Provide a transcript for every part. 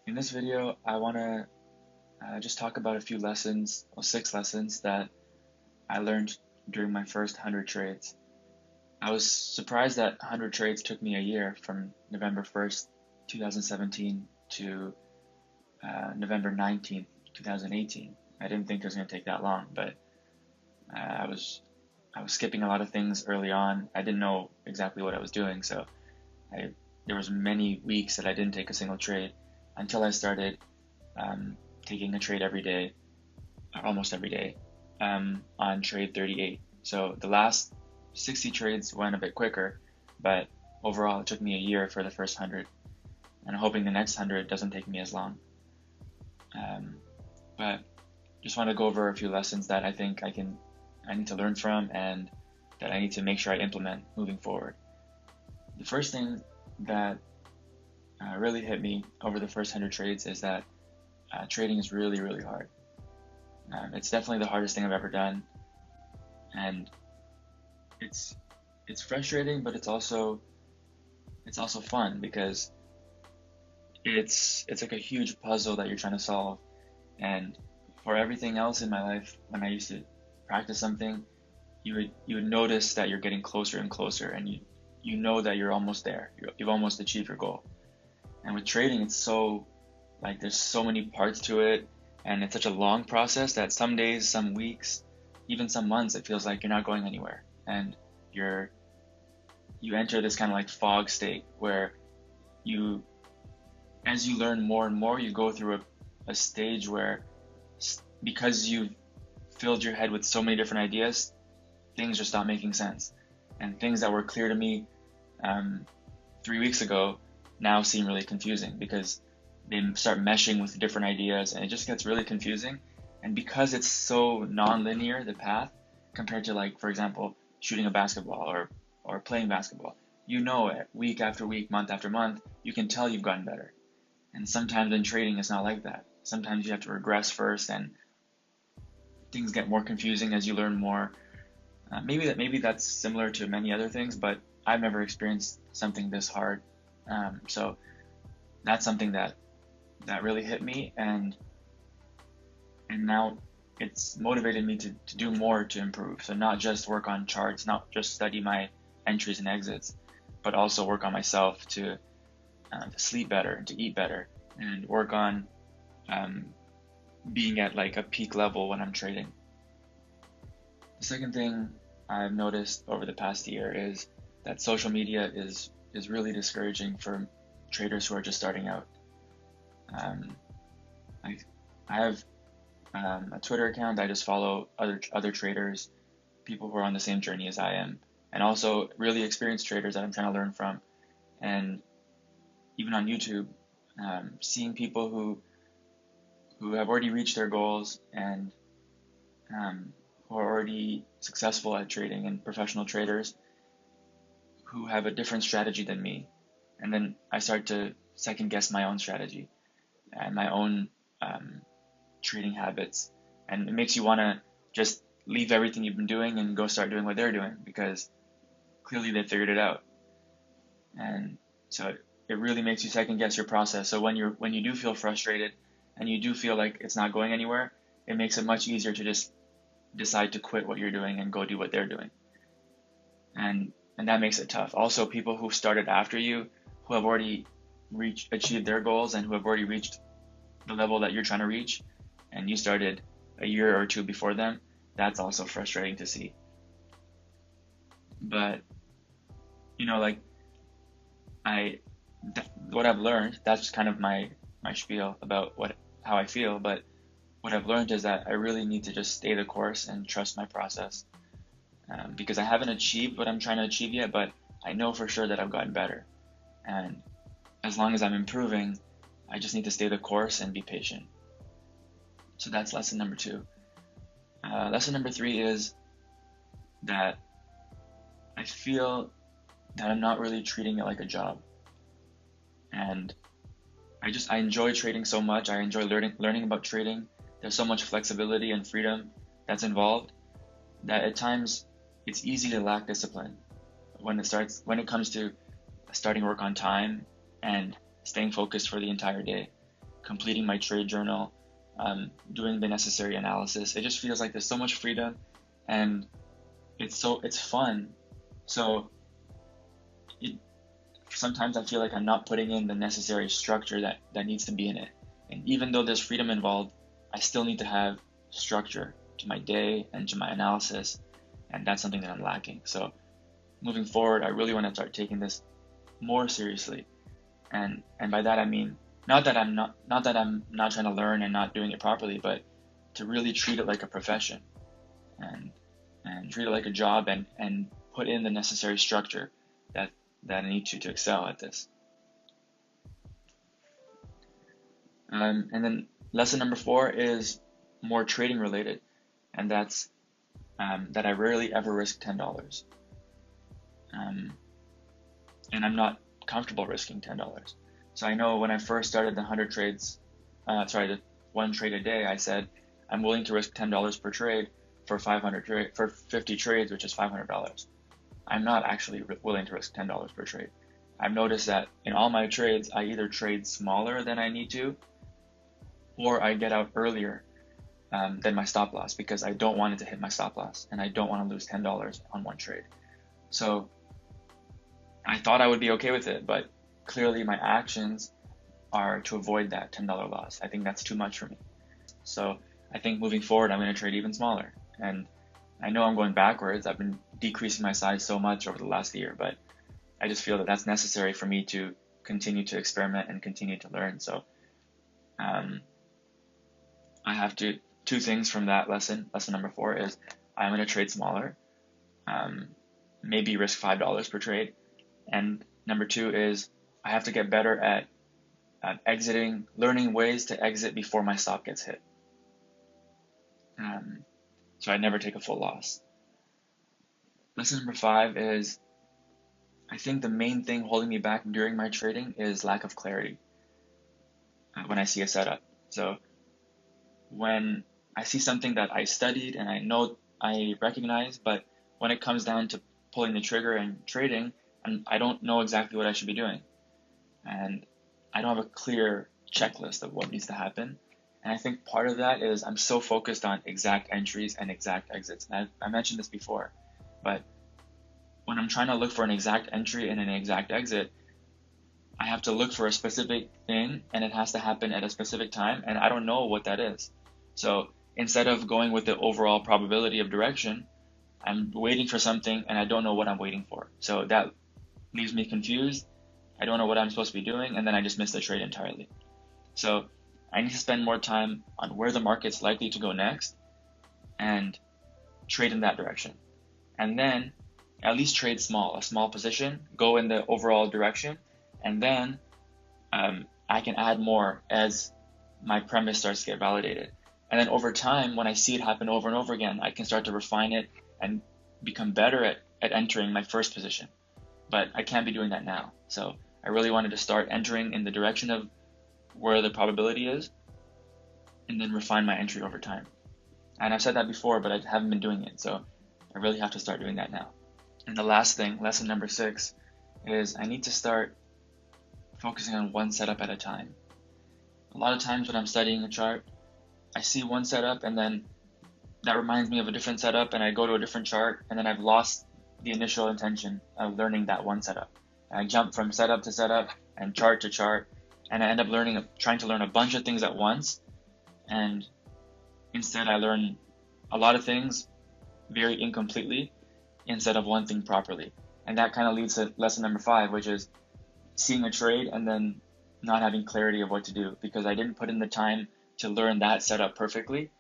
In this video, I want to just talk about a few lessons, or 6 lessons that I learned during my first 100 trades. I was surprised that 100 trades took me a year from November 1st, 2017 to November 19th, 2018. I didn't think it was going to take that long, but I was skipping a lot of things early on. I didn't know exactly what I was doing, so I, there was many weeks that I didn't take a single trade until I started taking a trade every day, or almost every day, on trade 38. So the last 60 trades went a bit quicker, but overall it took me a year for the first 100, and I'm hoping the next 100 doesn't take me as long. But just want to go over a few lessons that I think I need to learn from and that I need to make sure I implement moving forward. The first thing that really hit me over the first 100 trades is that trading is really, really hard. It's definitely the hardest thing I've ever done, and it's frustrating, but it's also fun because it's like a huge puzzle that you're trying to solve. And for everything else in my life, when I used to practice something, you would notice that you're getting closer and closer, and you know that you're almost there. You've almost achieved your goal. And with trading, it's so like there's so many parts to it, and it's such a long process that some days, some weeks, even some months, it feels like you're not going anywhere, and you're you enter this kind of like fog state where you as you learn more and more, you go through a stage where because you've filled your head with so many different ideas, things just stop making sense, and things that were clear to me 3 weeks ago now seem really confusing because they start meshing with different ideas, and it just gets really confusing. And because it's so non-linear, the path, compared to, like, for example, shooting a basketball or playing basketball, you know it week after week, month after month, you can tell you've gotten better. And sometimes in trading, it's not like that. Sometimes you have to regress first, and things get more confusing as you learn more. Maybe that's similar to many other things, but I've never experienced something this hard. So that's something that really hit me, and now it's motivated me to do more to improve. So not just work on charts, not just study my entries and exits, but also work on myself to sleep better, to eat better, and work on being at like a peak level when I'm trading. The second thing I've noticed over the past year is that social media is really discouraging for traders who are just starting out. I, I have a Twitter account. I just follow other traders, people who are on the same journey as I am, and also really experienced traders that I'm trying to learn from. And even on YouTube, seeing people who have already reached their goals and who are already successful at trading, and professional traders who have a different strategy than me. And then I start to second guess my own strategy and my own trading habits. And it makes you want to just leave everything you've been doing and go start doing what they're doing, because clearly they figured it out. And so it really makes you second guess your process. So when you do feel frustrated and you do feel like it's not going anywhere, it makes it much easier to just decide to quit what you're doing and go do what they're doing. And that makes it tough. Also, people who started after you, who have already achieved their goals and who have already reached the level that you're trying to reach, and you started a year or two before them, that's also frustrating to see. But like what I've learned, that's kind of my spiel about how I feel. But what I've learned is that I really need to just stay the course and trust my process, because I haven't achieved what I'm trying to achieve yet, but I know for sure that I've gotten better. And as long as I'm improving, I just need to stay the course and be patient. So that's lesson number 2. Lesson number 3 is that I feel that I'm not really treating it like a job. And I enjoy trading so much. I enjoy learning about trading. There's so much flexibility and freedom that's involved that at times it's easy to lack discipline when it comes to starting work on time and staying focused for the entire day. completing my trade journal, doing the necessary analysis. It just feels like there's so much freedom, and it's fun. So sometimes I feel like I'm not putting in the necessary structure that needs to be in it. And even though there's freedom involved, I still need to have structure to my day and to my analysis, and that's something that I'm lacking. So moving forward, I really want to start taking this more seriously. And by that I mean not that I'm not trying to learn and not doing it properly, but to really treat it like a profession, and treat it like a job, and put in the necessary structure that I need to excel at this. And then lesson number 4 is more trading related, and that's that I rarely ever risk $10. And I'm not comfortable risking $10. So I know when I first started the 100 trades, the 1 trade a day, I said I'm willing to risk $10 per trade for 50 trades, which is $500. I'm not actually willing to risk $10 per trade. I've noticed that in all my trades, I either trade smaller than I need to, or I get out earlier than my stop loss, because I don't want it to hit my stop loss, and I don't want to lose $10 on 1 trade. So I thought I would be okay with it, but clearly my actions are to avoid that $10 loss. I think that's too much for me. So I think moving forward, I'm going to trade even smaller. And I know I'm going backwards. I've been decreasing my size so much over the last year, but I just feel that that's necessary for me to continue to experiment and continue to learn. So I have two things from that lesson. Lesson number 4 is I'm going to trade smaller, maybe risk $5 per trade. And number 2 is I have to get better at exiting, learning ways to exit before my stop gets hit. So I never take a full loss. Lesson number 5 is I think the main thing holding me back during my trading is lack of clarity when I see a setup. So when I see something that I studied and I know I recognize, but when it comes down to pulling the trigger and trading, and I don't know exactly what I should be doing. And I don't have a clear checklist of what needs to happen. And I think part of that is I'm so focused on exact entries and exact exits. And I mentioned this before, but when I'm trying to look for an exact entry and an exact exit, I have to look for a specific thing, and it has to happen at a specific time, and I don't know what that is. So instead of going with the overall probability of direction, I'm waiting for something and I don't know what I'm waiting for. So that leaves me confused. I don't know what I'm supposed to be doing, and then I just miss the trade entirely. So I need to spend more time on where the market's likely to go next and trade in that direction. And then at least trade small, a small position, go in the overall direction, and then I can add more as my premise starts to get validated. And then over time, when I see it happen over and over again, I can start to refine it and become better at entering my first position. But I can't be doing that now. So I really wanted to start entering in the direction of where the probability is, and then refine my entry over time. And I've said that before, but I haven't been doing it. So I really have to start doing that now. And the last thing, lesson number 6, is I need to start focusing on one setup at a time. A lot of times when I'm studying a chart, I see one setup and then that reminds me of a different setup, and I go to a different chart, and then I've lost the initial intention of learning that one setup. And I jump from setup to setup and chart to chart, and I end up trying to learn a bunch of things at once, and instead I learn a lot of things very incompletely instead of one thing properly. And that kind of leads to lesson number 5, which is seeing a trade and then not having clarity of what to do, because I didn't put in the time to learn that setup perfectly,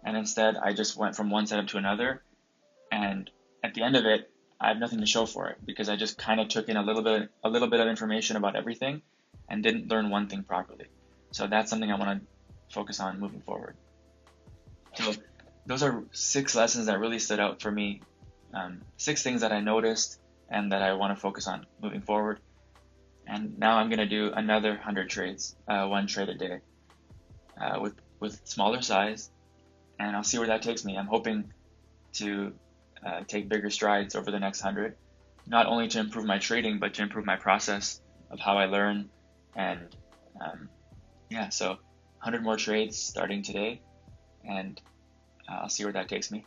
and instead I just went from one setup to another, and at the end of it I have nothing to show for it, because I just kind of took in a little bit of information about everything and didn't learn one thing properly. So that's something I want to focus on moving forward. So those are 6 lessons that really stood out for me, 6 things that I noticed and that I want to focus on moving forward. And now I'm going to do another 100 trades, 1 trade a day, with smaller size, and I'll see where that takes me. I'm hoping to take bigger strides over the next 100, not only to improve my trading, but to improve my process of how I learn. And so 100 more trades starting today, and I'll see where that takes me.